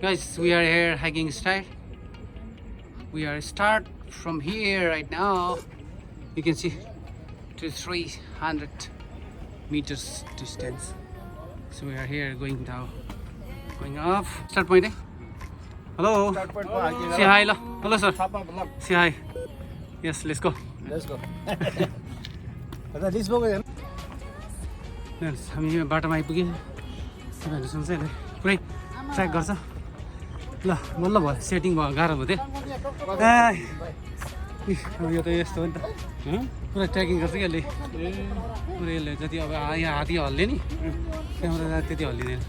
Guys, we are here hiking style. We are start from here right now. You can see to 300 meters distance. So we are here going down, going up. Start point. Hello. Say hi, hello sir. Say hi. Yes, let's go. Let's go. Let's go. हामी यो बाटोमा आइपुग्यौँ तपाईँहरूसँग चाहिँ पुरै track गर्छ ल बल्ल भयो सेटिङ भयो गाह्रो भयो अब यो त यस्तो हो नि त पुरा ट्र्याकिङ गर्छ कि यसले पुरै यसले जति अब यहाँ हात्ती हल्ले नि त्यहाँबाट त्यति हल्लिँदैन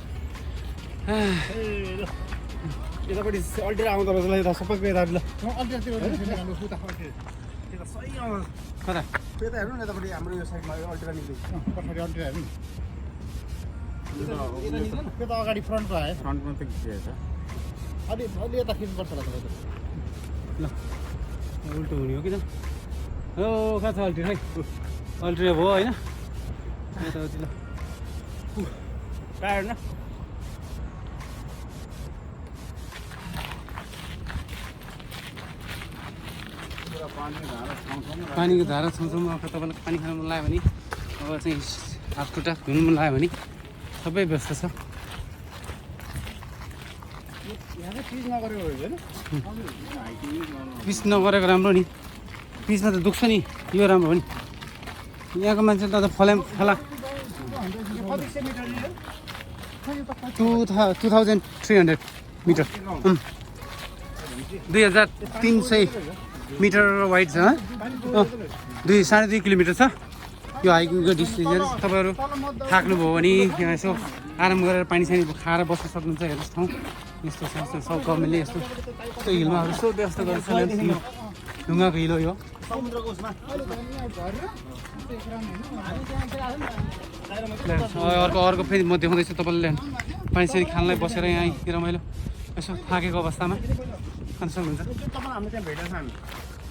यतापट्टि अल्टेर आउँदो रहेछ ल सबैको यता ल कता त्यता हेर्नु न यतापट्टि हाम्रो यो साइडमा अल्टेर निक्लिन्छ पछाडि अल्टेर हेर्नु त्यता अगाडि फ्रन्टमा आयो फ्रन्टमा त खिचिरहेछ अलि अलि यता खिच्नुपर्छ होला तपाईँको ल उल्टो हुने हो कि त हो कहाँ छ अल्ट्रे है अल्ट्रे भयो होइन यताउति ल टायर न पानीको धारा छाउँछाउमा अब तपाईँलाई पानी खानु मन लाग्यो भने अब चाहिँ हात खुट्टा धुनु मन लाग्यो भने सबै व्यवस्था छ पिच नगरेको राम्रो नि पिचमा त दुख्छ नि यो राम्रो हो नि यहाँको मान्छे त फलाम फला 2300 मिटर 2300 मिटर वाइड छ 2.5 किलोमिटर छ यो हाइकिङको डिस्टेन्स तपाईँहरू थाक्नुभयो भने यहाँ यसो आराम गरेर पानी सानी खाएर बस्न सक्नुहुन्छ हेर्नुहोस् ठाउँ यस्तो छ यस्तो सब गभर्मेन्टले यस्तो यस्तो हिलमा यस्तो व्यवस्था गरेको छ ढुङ्गाको हिल हो यो अर्को फेरि म देखाउँदैछु तपाईँले पानी सानी खानलाई बसेर यहाँ रमाइलो यसो थाकेको अवस्थामा खान सक्नुहुन्छ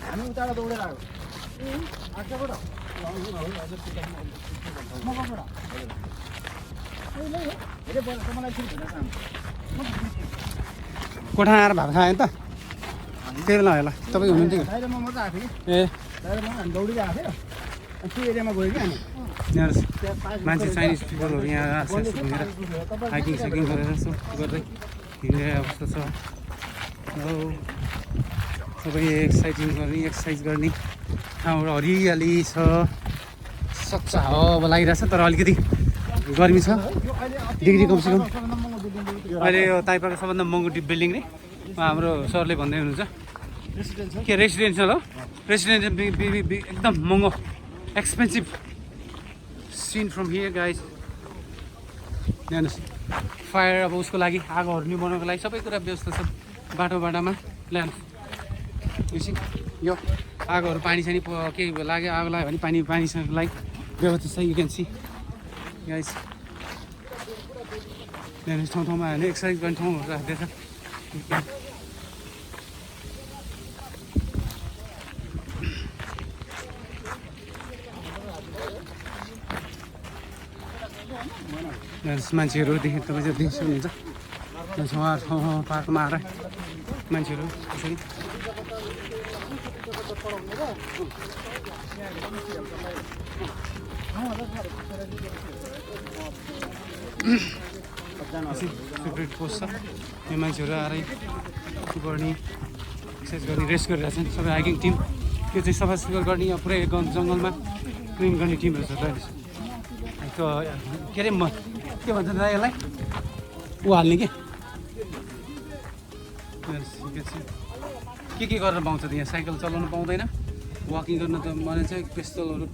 हामी उताबाट दौडेर आयो कोठा आएर भात खायो नि त त्यही बेला होला तपाईँ हुनुहुन्थ्यो बाहिरमा मात्रै आएको ए बाहिरमा हामी दौडिरहेको थियो त्यो एरियामा गयो कि हामी यहाँ मान्छे चाइनिज पिपलहरू यहाँ घुमेर हाइकिङ साइकिङ गरेर यसो गर्दै हिँड्ने अवस्था छ सबै एक्सर्साइजिङ गर्ने एक्सर्साइज गर्ने ठाउँहरू हरियाली छ स्वच्छ हावा लागिरहेछ तर अलिकति गर्मी छ डिग्री कमसेकम अहिले यो ताइपाको सबभन्दा महँगो बिल्डिङ रे हाम्रो सरले भन्दै हुनुहुन्छ के रेसिडेन्सियल हो रेसिडेन्सियल एकदम महँगो expensive seen from here guys हेर्नुहोस् फायर अब उसको लागि आगोहरू नि बनाउनको लागि सबै कुरा व्यवस्था छ बाटोमा ल्याउनुहोस् यो आगोहरू पानी सानी केही लाग्यो आगो लाग्यो भने पानीसँग लागि व्यवस्था छ यु क्यान सी गाइज हेर्नुहोस् ठाउँमा होइन एक्सर्साइज गर्ने ठाउँहरू राख्दैछ मान्छेहरू देखेर तपाईँ चाहिँ देख्नु सक्नुहुन्छ ठाउँ पार्कमा आएर मान्छेहरू त्यसरी सेपरेट पोस्ट छ यो मान्छेहरू आएर गर्ने एक्सर्साइज गर्ने रेस्ट गरिरहेको छन् सबै हाइकिङ टिम यो चाहिँ सफा सुग्घर गर्ने यहाँ पुरै जङ्गलमा क्लिन गर्ने टिमहरू छ त्यो के अरे के भन्छ दादा यसलाई ऊ हाल्ने के गरेर पाउँछ त यहाँ साइकल चलाउनु पाउँदैन वाकिङ गर्न त मलाई चाहिँ पिस्तलहरू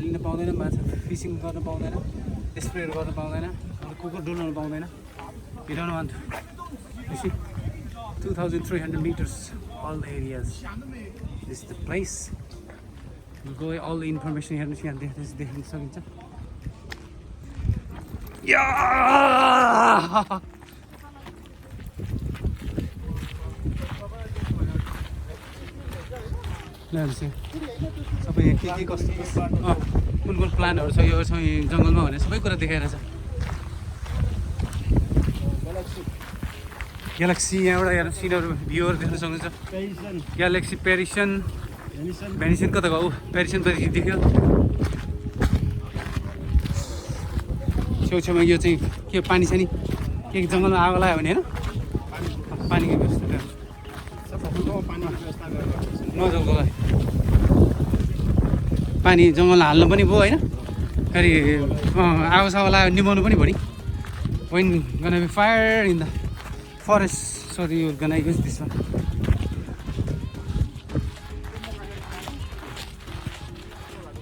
लिन पाउँदैन माछा फिसिङ गर्न पाउँदैन स्प्रेहरू गर्न पाउँदैन कुकुर डुल्नु पाउँदैन हिँडाउनु अन्त 2300 meters all areas this is the place we'll go all the information हेर्नुहोस् यहाँ देख्न सकिन्छ सबै के कस्तो कुन प्लानहरू छ यो जङ्गलमा भने सबै कुरा देखाइरहेछ ग्यालेक्सी यहाँबाट हेर्नु सिनहरू भ्यूहरू देख्न सक्नुहुन्छ ग्यालेक्सी पेरिसन भेनिसन कता गयो पेरिसन त देख्यो छेउछेउमा यो चाहिँ के पानी छ नि के जङ्गलमा आगो लाग्यो भने होइन पानीको व्यवस्था नजङ्गल पानी जङ्गलमा हाल्नु पनि भयो होइन फेरि आगो सागो लाग्यो निभाउनु पनि भयो नि when gonna be fire in the forest so you're gonna use this one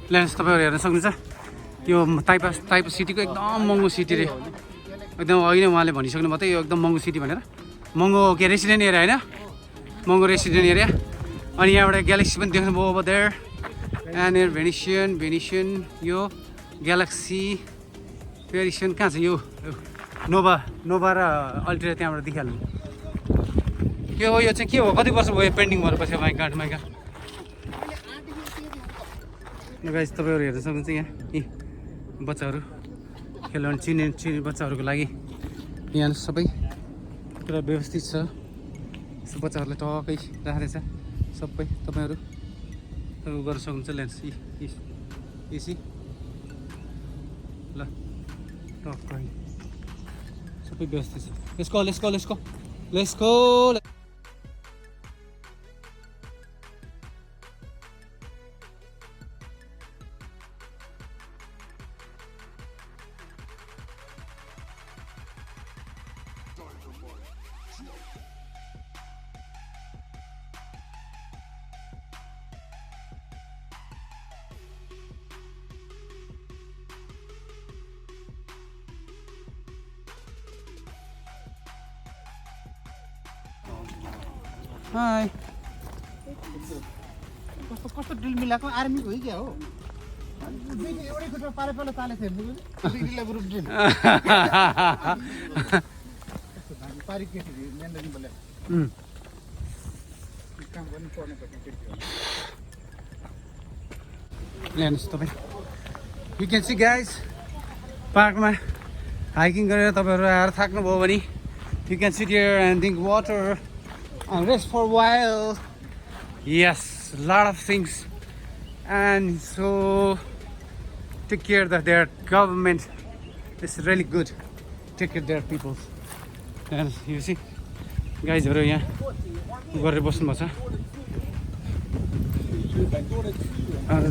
lens तपाईँहरू हेर्न सक्नुहुन्छ यो ताइपा सिटीको एकदम महँगो सिटी रे एकदम अहिले उहाँले भनिसक्नु मात्रै यो एकदम महँगो सिटी भनेर महँगो के रेसिडेन्ट एरिया होइन महँगो रेसिडेन्ट एरिया अनि यहाँबाट ग्यालेक्सी पनि देख्नुभयो अब देयर एन्ड भेनिसन यो ग्यालेक्सी पेरिसन कहाँ छ यो नोभा र अल्ट्रा त्यहाँबाट देखिहाल्नु के हो यो चाहिँ के हो कति वर्ष भयो पेन्डिङ भएर पछि माइका गाइस तपाईँहरू हेर्न सक्नुहुन्छ यहाँ यी बच्चाहरू खेलाउनु चिने बच्चाहरूको लागि यहाँ सबै पुरा व्यवस्थित छ बच्चाहरूलाई टक्कै राखेको छ सबै तपाईँहरू गर्न सक्नुहुन्छ लेन्स एसी ल टक्कै सबै व्यवस्थित छ लेट्स गो हाय कस्तो ड्रिल मिलाएको आर्मीको हो क्या हो एउटै खुट्टा पारे तालेको थियो ड्रिल पारी के मेन्डरिङ बोले काम गर्नु पर्ने ल्याउनुहोस् तपाईँ यु क्यान सी गाइज पार्कमा हाइकिङ गरेर तपाईँहरू आएर थाक्नुभयो भने you can sit here and drink water and rest for a while. Yes, a lot of things, and so take care that their government is really good. Take care of their people. And you see, guys, here यहाँ गरेर बस्नु भएको छ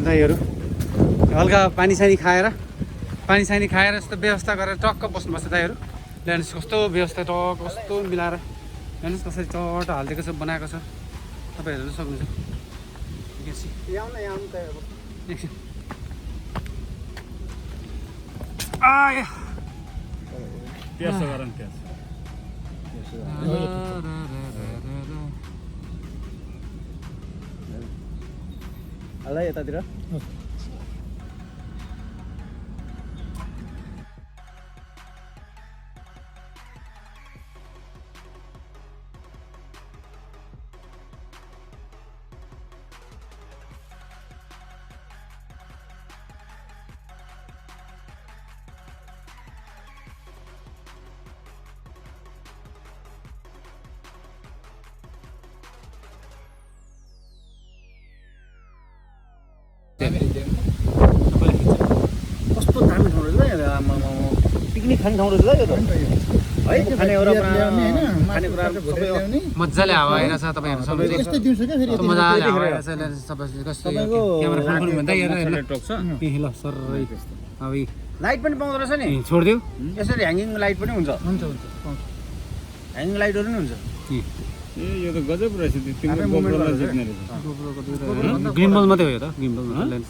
दाइहरू हल्का पानी सानी खाएर यस्तो व्यवस्था गरेर टक्क बस्नुपर्छ दाइहरू ल्यान्ड्स कस्तो व्यवस्था टक्क कस्तो मिलाएर हेर्नुहोस् कसरी चट हालिदिएको छ बनाएको छ तपाईँहरू हेर्नु सक्नुहुन्छ यतातिर कस्तो दामी ठाउँ रहेछ पिकनिक खाने ठाउँ रहेछ यो त है मजाले हावा आइरहेछ तपाईँहरू सबैले मजाले हावा आइरहेछ ल सरै अब लाइट पनि पाउँदो रहेछ नि छोडिदेऊ यसरी ह्याङ्गिङ लाइट पनि हुन्छ ह्याङ्गिङ लाइटहरू पनि हुन्छ यो त गजब रहेछ गिम्बल मात्रै हो यो त gimbal lens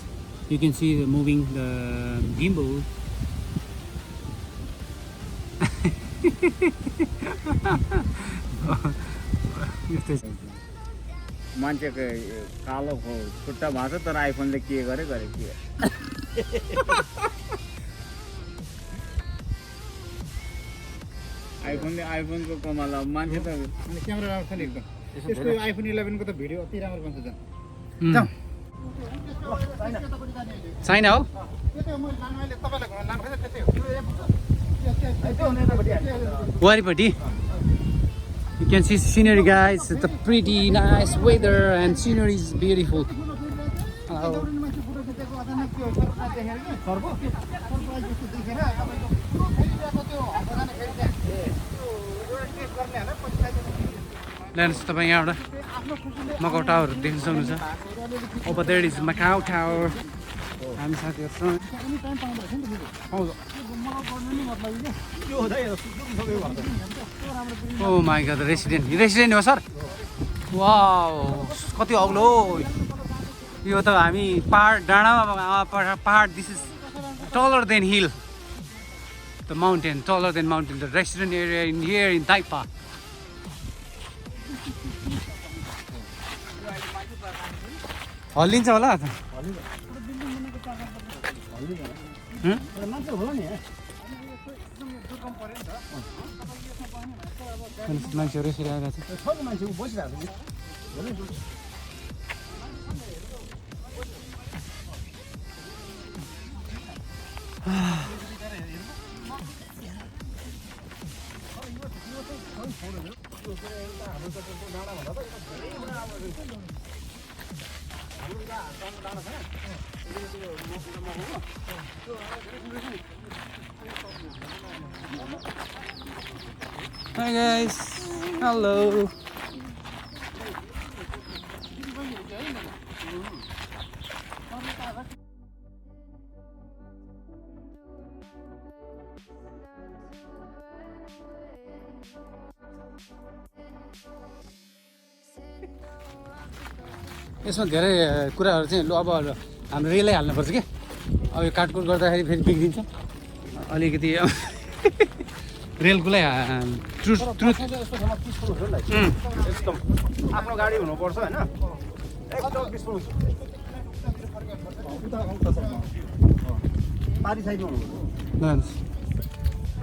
you can see moving the gimbal मान्छेको कालो खुट्टा भएको छ तर आइफोनले के गरे के आइफोनको कमाल अब मान्छे त क्यामेरा राम्रो छ नि एकदम यसको आइफोन 11 को त भिडियो अति राम्रो बन्छ झन् चाइना हो वारिपट्टि You can see scenery, guys. It's a pretty nice weather and scenery is beautiful. Hello. Lens तपाईं यहाँबाट Macau Tower देख्न सक्नुहुन्छ. Over there is Macau Tower. हामी साथीहरुसँग Oh my god, the resident. Resident हो सर? Wow, कति अग्लो. यो त हामी पहाड डाँडामा पहाड this is taller than hill. The mountain, taller than mountain. The resident area in here in Taipa. हल्लिन्छ होला त मान्छेहरू यसरी आइरहेको छ Hi guys, hello. यसमा धेरै कुराहरू चाहिँ अब हाम्रो रेलै हाल्नुपर्छ के अब यो काटकुट गर्दाखेरि फेरि बिग्रिन्छ अलिकति रेलकुलाई ट्रुथ एकदम आफ्नो गाडी हुनुपर्छ हैन एकदम पिसफुल पारी साइडमा हुनुपर्छ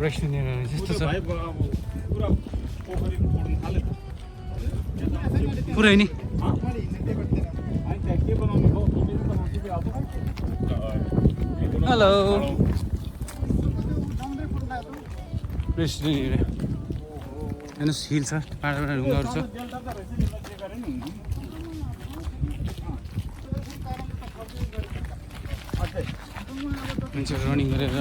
रेस्टुरेन्ट एरिया जस्तो छ पुरा पोखरी फोड्न थाले पुरै नि हेलो रेस्टुरेन्ट एरिया हेर्नुहोस् हिल छ पाहाड ढुङ्गाहरू छ मान्छेहरू रनिङ गरेर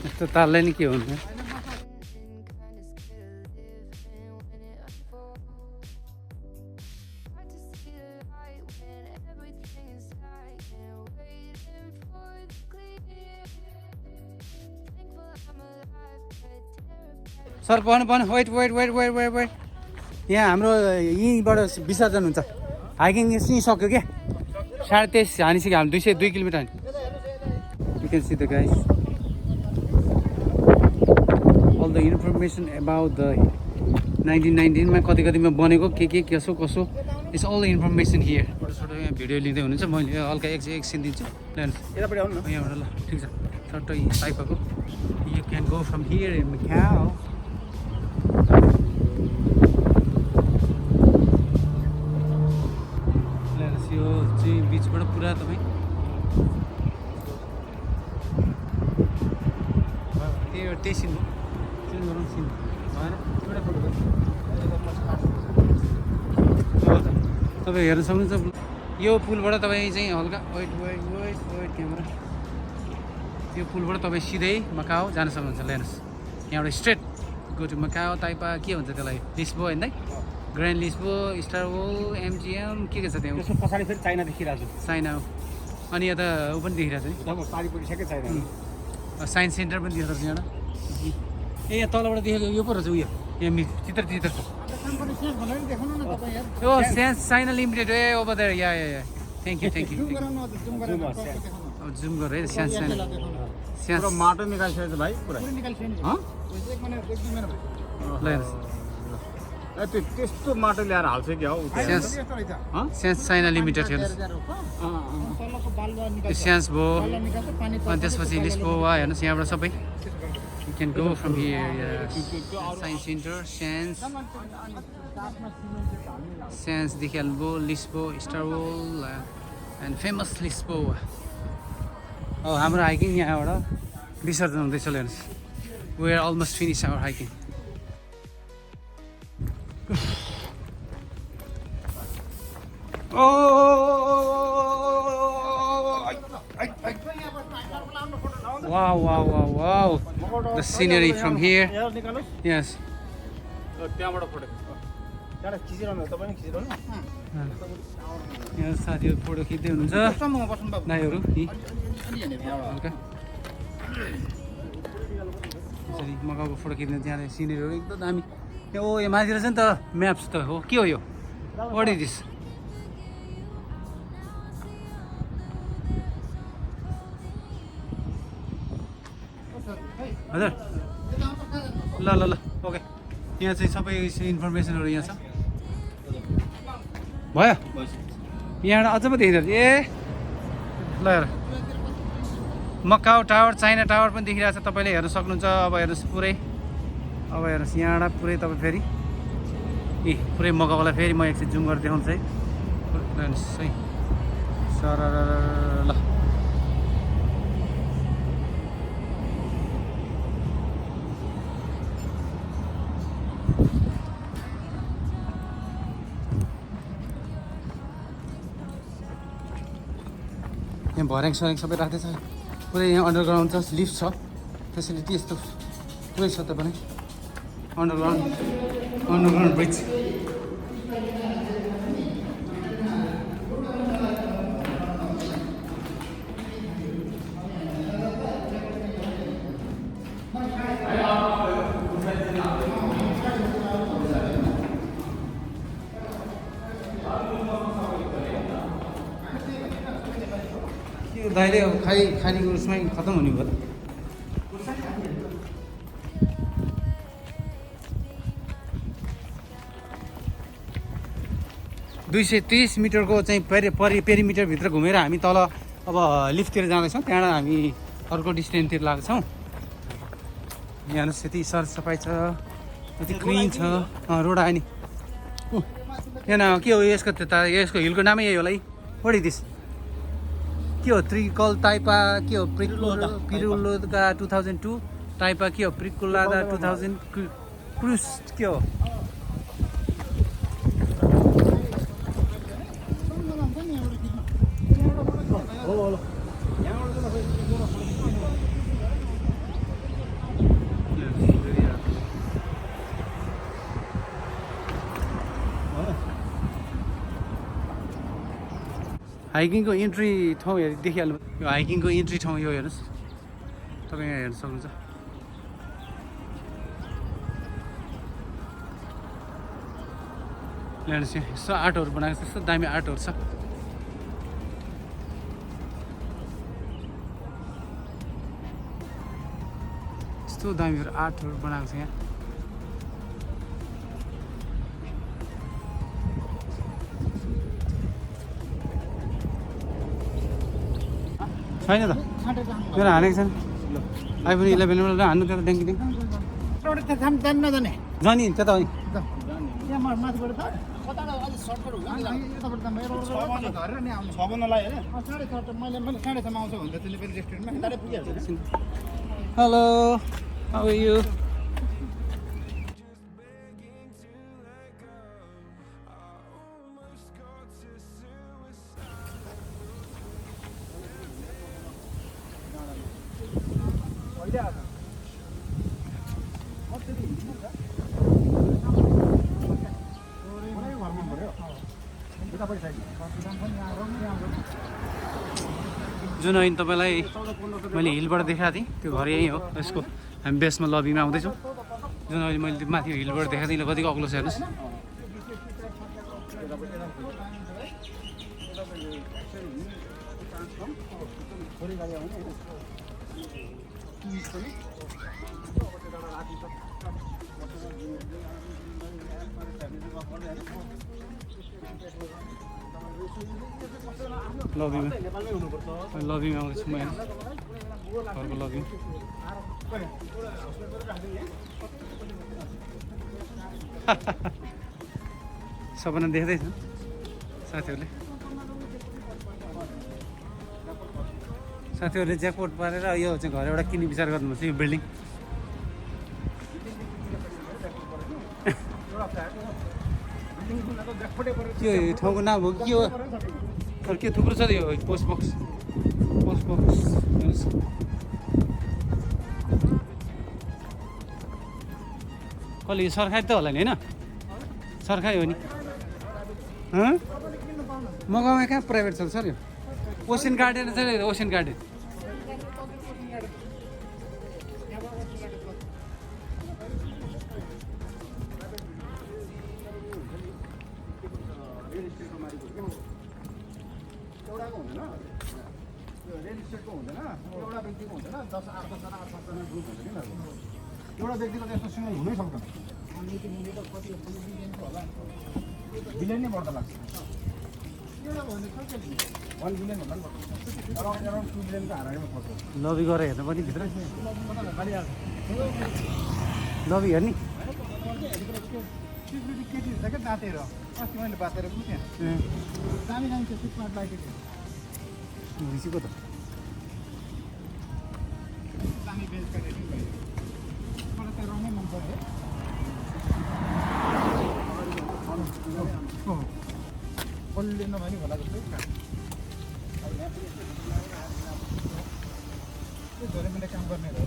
यस्तो ताललाई नि के हुनु सर भन्नु wait wait wait wait wait wait यहाँ हाम्रो यहीँबाट विसर्जन हुन्छ हाइकिङ यहीँ सक्यो क्या 23.5 हानिसक्यो हामी 202 किलोमिटर हानि you can see the guys all the information about the 1919 मा कति कतिमा बनेको के कसो कसो it's all the information here छोटो यहाँ भिडियो लिँदै हुनुहुन्छ मैले हल्का एकछिन दिन्छु यतापट्टि आउनु न यहाँबाट ल ठिक छ छोटो टाइपको you can go from here in Macau यो चाहिँ बिचबाट पुरा तपाईँ त्यो टेसिन गरौँ सिन भएन तपाईँ हेर्न सक्नुहुन्छ यो पुलबाट तपाईँ चाहिँ हल्का wait wait wait wait camera यो पुलबाट तपाईँ सिधै मकाउ जान सक्नुहुन्छ हेर्नुहोस् यहाँबाट straight go to Macau Taipa के भन्छ त्यसलाई लिस्बो होइन ग्रान्ड लिस्बो स्टारवल एमजिएम के छ त्यहाँ त्यसको पछाडि फेरि चाइना देखिरहेको छ चाइना हो अनि यता ऊ पनि देखिरहेको छ अब पारी परिसक्यो चाइना नि साइन्स सेन्टर पनि देख्दो रहेछ यहाँ ए यहाँ तलबाट देखेको यो पो रहेछ उयो यहाँ चित्र चित्र कम्पनी सेन्स भनेर नि देखाउनु न तपाईँ यार ओ सेन्स चाइना लिमिटेड ए over there ya thank you zoom गराउनु अझ जुम गरेर देखाउनु अब जुम गरेर सेन्स चाइना सेन्स पुरा माटो निकालिसकेको छ भाइ पुरा पुरै निकाल्छु नि हँ? एक महिना ल हेर्नुहोस् ए, त्यस्तो माटो ल्याएर हाल्छ क्या हौ सेन्स यस्तो रहेछ सेन्स चाइना लिमिटेड हेर्नुहोस् तलको बालुवा यो निकाल्छ सेन्स भयो बालुवा निकाल्छ पानी अनि त्यसपछि लिस्बोवा हेर्नुहोस् यहाँबाट सबै you can go from here science centre सेन्सदेखि हाल्नुभयो लिस्बो स्टारवोल एन्ड फेमस लिस्बो अब हाम्रो हाइकिङ यहाँबाट विसर्जन हुँदैछ हेर्नुहोस् we are almost finish our hiking Wow, wow, wow, wow. The scenery from here. Yes. त्यहाँबाट फोटो त्यहाँबाट खिचिरहनु तपाईँ नि खिचिरहनु यहाँ साथीहरू फोटो खिच्दै हुनुहुन्छ समूहमा बस्नु बाबु दाइहरू यी अलि हेर्ने यहाँबाट हल्का यसरी मगाएको फोटो खिच्ने त्यहाँ सिनेरीहरू एकदम दामी ओ यो माथितिर छ नि त म्याप्स त हो के हो यो वाट इज दिस हजुर ल ल ल ओके यहाँ चाहिँ सबै इन्फर्मेसनहरू यहाँ छ भयो यहाँबाट अझ पो देखिरहेको ए ल हेर मकाउ टावर चाइना टावर पनि देखिरहेको छ तपाईँले हेर्न सक्नुहुन्छ अब हेर्नुहोस् पुरै अब हेर्नुहोस् यहाँबाट पुरै तपाईँ फेरि ए पुरै मकाउलाई फेरि म एकछिन जुम गरेर देखाउँछु है हेर्नुहोस् है सर ल यहाँ भर्याङ सऱ्याङ सबै राख्दैछ पुरै यहाँ अन्डरग्राउन्ड छ लिफ्ट छ फेसिलिटी यस्तो पुरै छ तपाईँ अन्डरग्राउन्ड ब्रिज दाइले अब खालीको उसमै खतम हुने भयो 230 मिटरको चाहिँ पेरिमिटरभित्र घुमेर हामी तल अब लिफ्टतिर जाँदैछौँ त्यहाँबाट हामी अर्को डिस्टेन्सतिर लाग्छौँ यहाँ यति सरसफाइ छ यति क्लिन छ रोड आयो नि यहाँ के हो यसको हिलको नामै यही होला है वाट इज दिस के हो त्रिकल टाइपा के हो पिरुलोका 2002 टाइपा के हो प्रिकुलादा 2000 क्रुज के हो हाइकिङको इन्ट्री ठाउँ देखिहाल्नु यो हाइकिङको इन्ट्री ठाउँ यो हेर्नुहोस् तपाईँ यहाँ हेर्न सक्नुहुन्छ हेर्नुहोस् यहाँ यस्तो आर्टहरू बनाएको छ यस्तो दामी आर्टहरू छ यस्तो दामी आर्टहरू बनाएको छ यहाँ छैन त मेरो हानेको छैन आइफोन 11 हान्नु त्यो ट्याङ्की जाने त्यता हो नि हेलो हाउ आर यु जुन अहिले तपाईँलाई मैले हिलबाट देखाएको थिएँ त्यो घर यहीँ हो यसको हामी बेसमा लबीमा आउँदैछौँ जुन अहिले मैले माथि हिलबाट देखाएको थिएँ कतिको अग्लो छ हेर्नुहोस्। लबीमा आउँदैछु म यहाँ घरको लबी। सपना देख्दैछ साथीहरूले ज्याकपोट पारेर यो चाहिँ घर एउटा किन्ने विचार गर्नुपर्छ यो बिल्डिङ। के यो ठाउँको नाम हो के हो? अरू के थुप्रो छ यो पोस्ट बक्स हेर्नुहोस्। कसले यो सरकारी त होला नि होइन? सरकारी हो नि। मगाउमा कहाँ प्राइभेट छ सर? यो ओसन गार्डन छ नि, ओसन गार्डन। एउटा व्यक्तिगत यस्तो सिङ्गल हुनै सक्दैन। बिलियन नै बढ्दा लाग्छ। 1 बिलियन भन्दा पनि बढ्छ। अराउन्ड 2 बिलियनको हाराहारीमा पर्छ। लबी गरेर हेर्नु पनि भित्र लबी हेर्ने सिक्युरिटी केटी छ क्या दाँतेर। अस्ति मैले बात गरेको त्यहाँ दामी दामी त्यो स्मार्ट लाइट रिसीको त दामी बेन्च काटेको मलाई त्यो रङै मन पर्यो। कसले नभनी होला जस्तो गभर्मेन्टले काम गर्ने हो।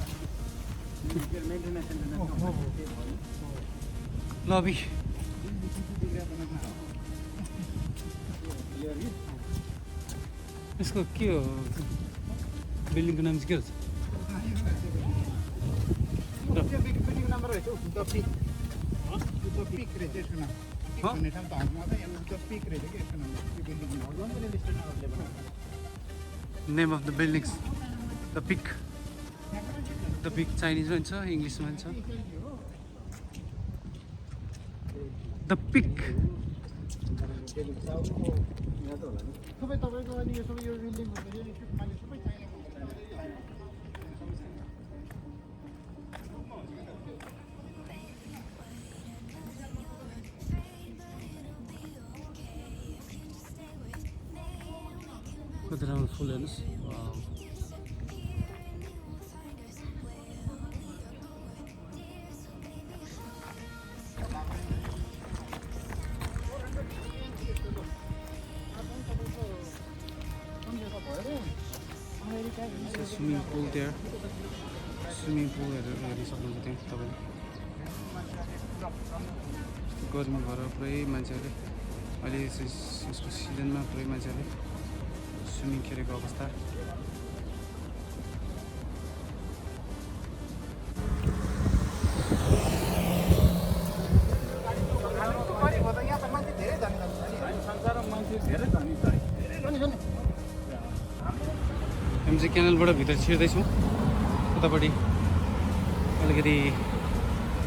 लबी यसको के हो? बिल्डिङको नाम चाहिँ के हो? बिल्डिङ नम्बर रहेछ द पिक रहेछ यसको नाम। भन्ने ठाउँ त हाम्रोमा त यहाँ द पिक रहेछ कि यसको नाम। त्यो building name of the buildings the peak. The peak चाइनिजमा पनि छ इङ्ग्लिसमा पनि छ। द पिक सबै तपाईँको अहिले यो सबै यो बिल्डिङ सबै चाहिने कति राम्रो फुल हेर्नुहोस्। स्विमिङ पुल त्यहाँ स्विमिङ पुलहरू हेर्न सक्नुहुन्छ त्यहाँ तपाईँले। गर्मी भएर पुरै मान्छेहरूले अहिले यसको सिजनमा पुरै मान्छेहरूले स्विमिङ खेलेको अवस्था। हामी चाहिँ क्यानलबाट भित्र छिर्दैछौँ उतापट्टि। अलिकति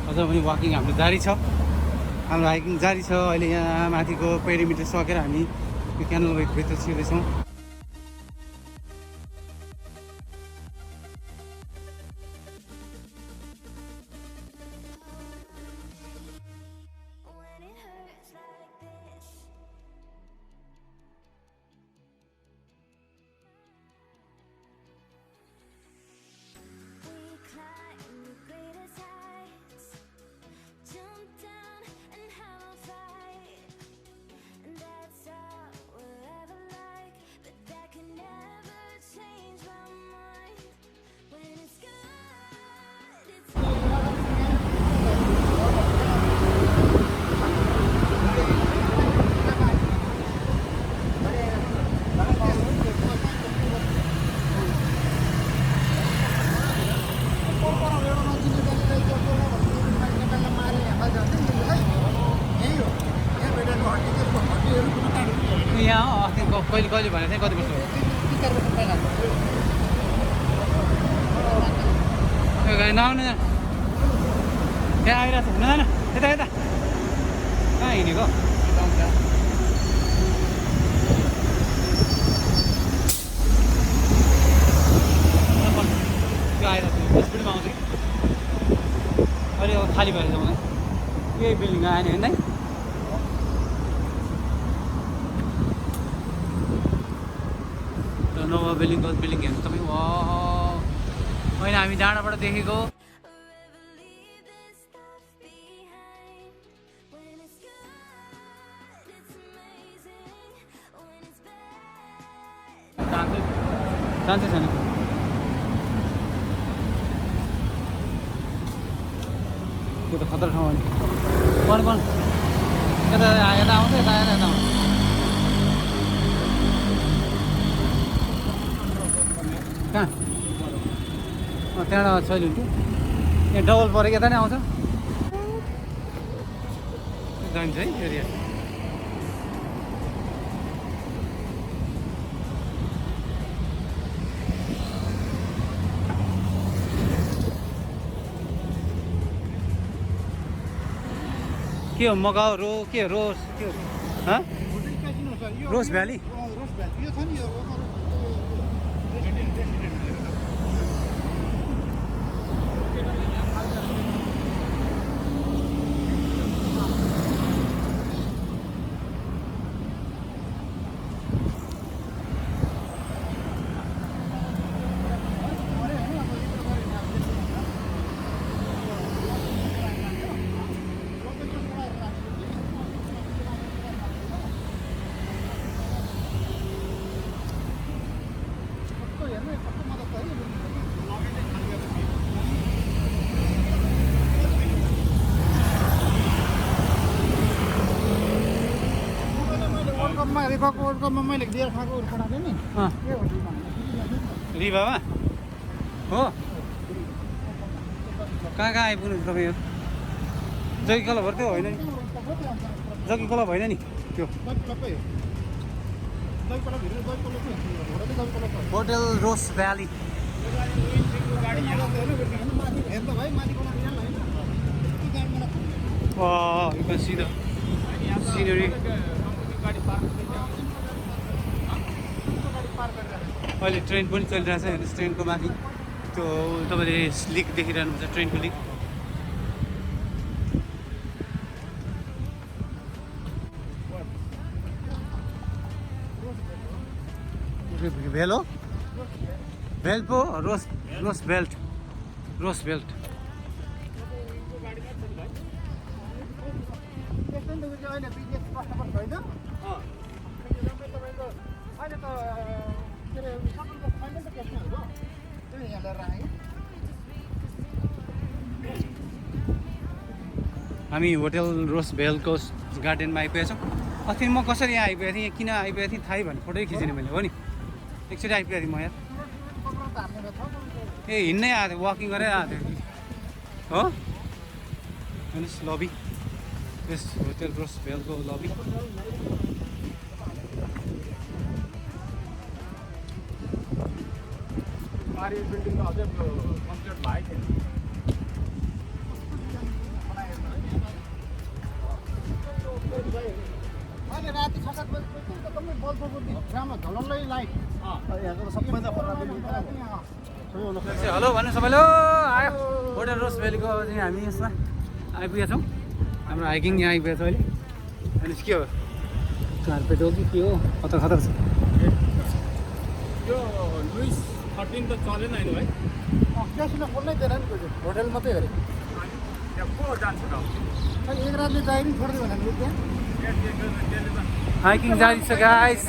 अझ पनि वाकिङ हाम्रो जारी छ। हाम्रो हाइकिङ जारी छ। अहिले यहाँ माथिको पेरिमिटर सकेर हामी यो क्यानलभित्र छिर्दैछौँ। But तिमी यहाँ अस्ति कहिले कहिले भनेको थिएँ कति वर्ष हो 3-4 वर्ष पहिला यो गाडी नआउनु त्यहाँ आइरहेको छ हुन जान यता यता कहाँ हिँडेको त्यो आइरहेको छ स्पिडमा आउँछ कि अहिले अब खाली भएर जाउँ यही बिल्डिङ आएन होइन नोभा बिल्डिङको बिल्डिङ हेर्नु तपाईँ वा होइन हामी डाँडाबाट देखेको चान्सै छैन त्यो त खतरा ठाउँ हो नि यता यता आउँछ यता यता आउँछ कहाँ त्यहाँबाट छैन त्यो यहाँ डबल परेको यता नै आउँछ जान्छ है एरिया के हो मगाउ के हो रोस के हो रोस भ्याली रोज भ्याली यो छ नि यो वर्ल्ड कपमा मैले दिएर खाएको उर्पणा थियो नि के हो रिभामा हो कहाँ कहाँ आइपुग्नु तपाईँ जगी क्लब त्यो होइन नि जगी क्लब होइन नि त्यो hotel Rose Valley you can see the scenery. अहिले ट्रेन पनि चलिरहेको छ हेर्नुहोस् ट्रेनको माथि त्यो तपाईँले लिक देखिरहनुहुन्छ ट्रेनको लिक भेल हो भेल पो रोस बेल्ट हामी होटल रोस भेलको गार्डनमा आइपुगेको छौँ अस्ति म कसरी यहाँ आइपुगेको थिएँ किन आइपुगेको थिएँ थाहै भने फोटै खिचेँ मैले हो नि एकचोटि आइपुगेको थिएँ म यहाँ ए हिँड्नै आएको थियो वाकिङ गरेर आएको थियो हो हेर्नुहोस् लबी यस होटल रोस भेलको लबी बिल्डिङको अझै कम्प्लिट भएको थिएन अहिले राति 7-8 बजेपछि एकदमै बल्बको भित्रमा झलल्लै लाइट सबैभन्दा हेलो भन्नु सबैले आयो होटल रोस भ्यालीको चाहिँ हामी यसमा आइपुगेका छौँ हाम्रो हाइकिङ यहाँ आइपुगेको छ अहिले हेर्नुहोस् के हो कार्पेट हो कि के हो खतर छ यो लुइस 13 त चलेन होइन भाइ क्यासिनो खोल्नै दिएन नि त्यो होटल मात्रै हेरेँ त्यहाँ को जान्छ त अनि एक रातले जागिर छोड्दै भने त्यहाँ हाइकिङ जारी छ गाइस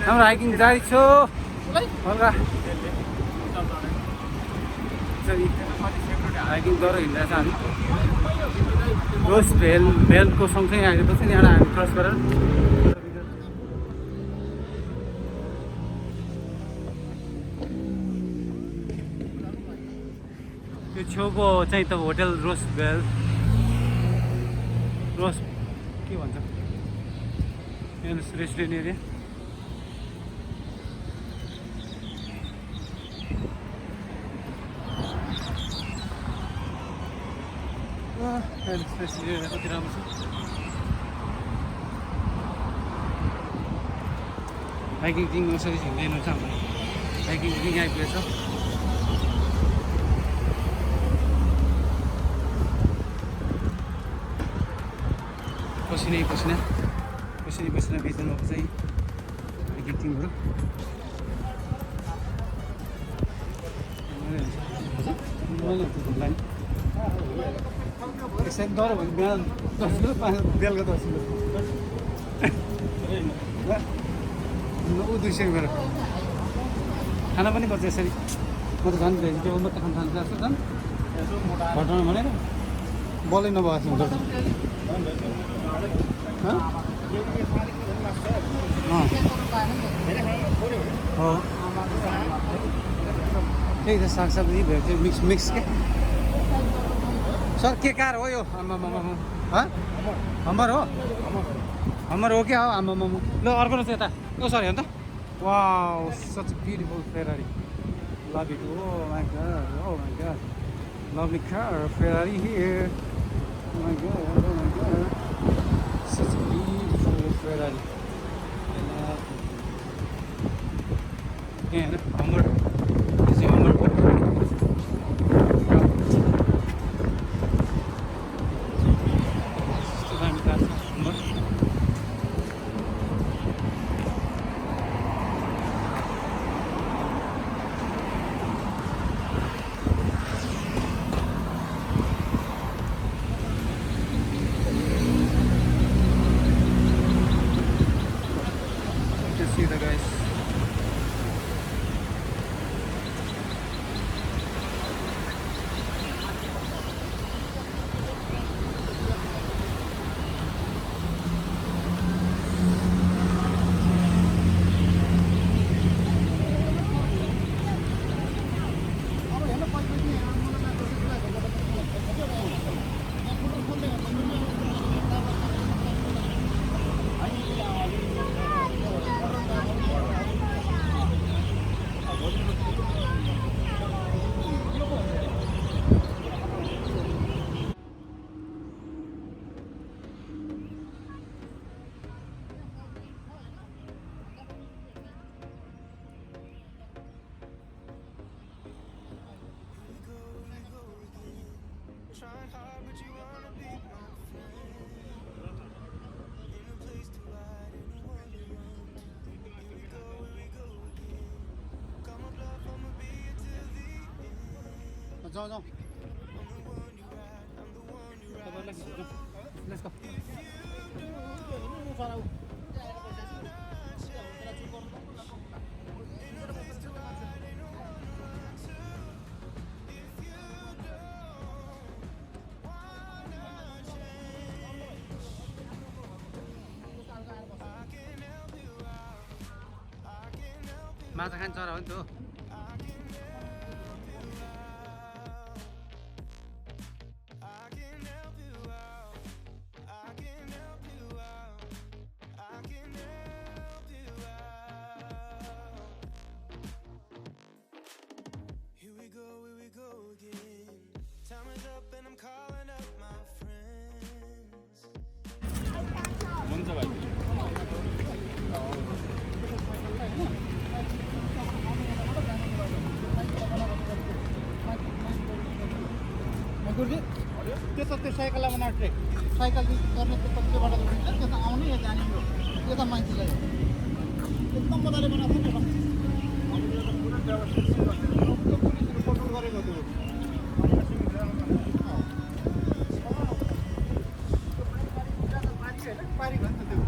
हाम्रो हाइकिङ जारी छ हल्का हाइकिङ गरेर हिँड्दा छ हामी रोस भेलको सँगसँगै आएपछि त्यहाँबाट हामी क्रस गरेर त्यो छेउको चाहिँ त होटल रोस भेल रोस के भन्छ हेर्नुहोस् रेस्टुरेन्ट एरिया कति राम्रो छ। हाइकिङ टिम यसरी हिँड्दैन छ हाम्रो हाइकिङ पनि आइपुगेछ। पसिनै पसिना भिज्नुभएको चाहिँ हाइकिङ टिमहरू यसरी डर भयो बिहान 10 किलो बेलुका 10 किलो ऊ 200 रुपियाँ खाना पनि पर्छ यसरी। म त झन् भेजिटेबल मात्रै खान थाल्छु झन् घटाउनु भनेर बलै नभएको हुन्छ। त्यही त सागसब्जी भयो त्यो मिक्स के सर के कार हो यो आम्मामा हमर हो क्या हो आम्मामा ल अर्को रहेछ यता ओ सरी हो नि त wow such beautiful Ferrari love it oh my god lovely car Ferrari here oh my god such a beautiful Ferrari and Hummer is a Hummer see the guys. Trying hard, but you wanna be my friend. In a place to hide, in a world to run. Here we go again. Call my bluff, I'ma be here till the end. जाऊ I'm the one you ride, I'm the one you ride. Let's go. माछा खाने चरा हो नि त हो। Here we go again. Time is up and I'm calling up my friends. हुन्छ भाइ त्यो त त्यो साइकललाई बनाएर ट्रेक साइकल गर्ने त्यो त्योबाट उठिन्छ त्यो त आउने या जाने हो त्यो त मान्छेलाई एकदम मजाले बनाएको छ नि कन्ट्रोल गरेको त्यो पारी भयो नि त त्यो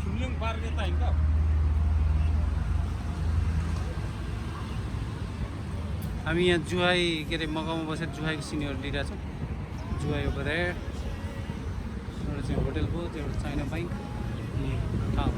सुम्लिङ पार्क यता होइन त हामी यहाँ जुहाई के अरे मगाउमा बसेर जुहाईको सिनहरू लिइरहेको छौँ। जुहाई ओभर देयर एउटा चाहिँ होटेल भयो त्यो एउटा चाइना बैंक अनि ठाउँ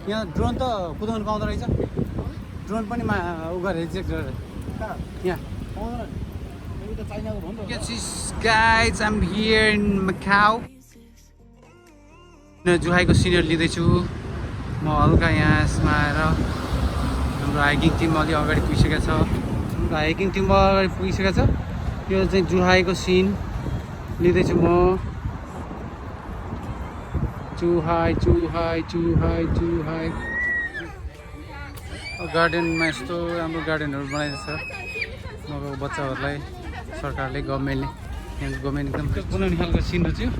यहाँ ड्रोन त कुदाउनु पाउँदो रहेछ ड्रोन पनि उ गरेर रिजेक्ट गरेर यहाँ guys, I'm here in Macau. जुहाईको सिनियर लिँदैछु म हल्का यहाँ यसमा आएर हाम्रो हाइकिङ टिम अलि अगाडि पुगिसकेको छ हाम्रो हाइकिङ टिम अगाडि पुगिसकेको छ यो चाहिँ जुहाईको सिन लिँदैछु म जुहाई गार्डनमा यस्तो राम्रो गार्डनहरू बनाइदिएको छ मको बच्चाहरूलाई सरकारले गभर्मेन्टले यहाँ गभर्मेन्ट एकदम बनाउने खालको सिनहरू चाहिँ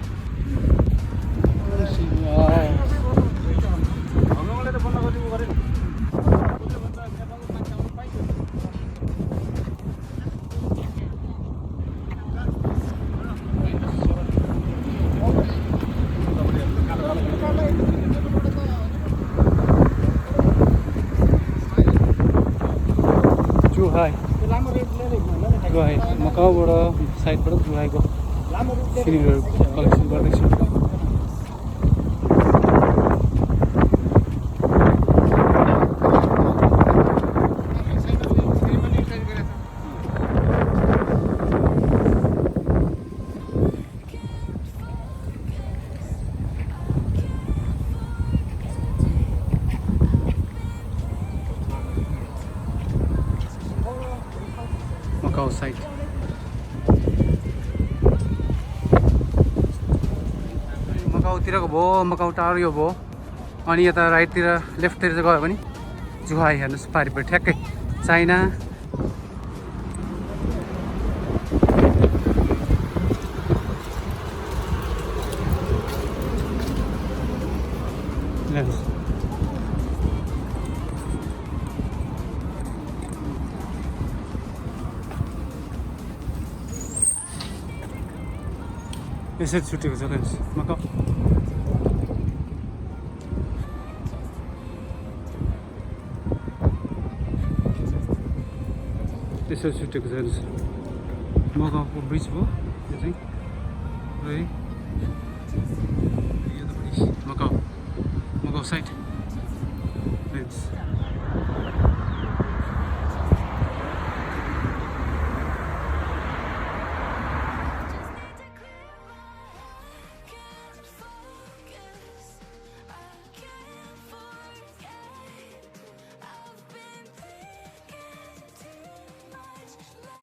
जुहाई मकाउबाट साइडबाट जुहाईको सिनियरहरू कलेक्सन गर्दैछु Macau side. मकाउतिरको भयो मकाउ टावर यो भयो अनि यता राइटतिर लेफ्टतिर चाहिँ गयो भने जुहाई हेर्नुहोस् पारिपट्टि ठ्याक्कै चाइना यसरी छुटेको छ हेर्नुहोस् मकाउ यसरी छुटेको छ हेर्नुहोस् मकाउको ब्रिज भयो यो चाहिँ है यो त मकाउ साइड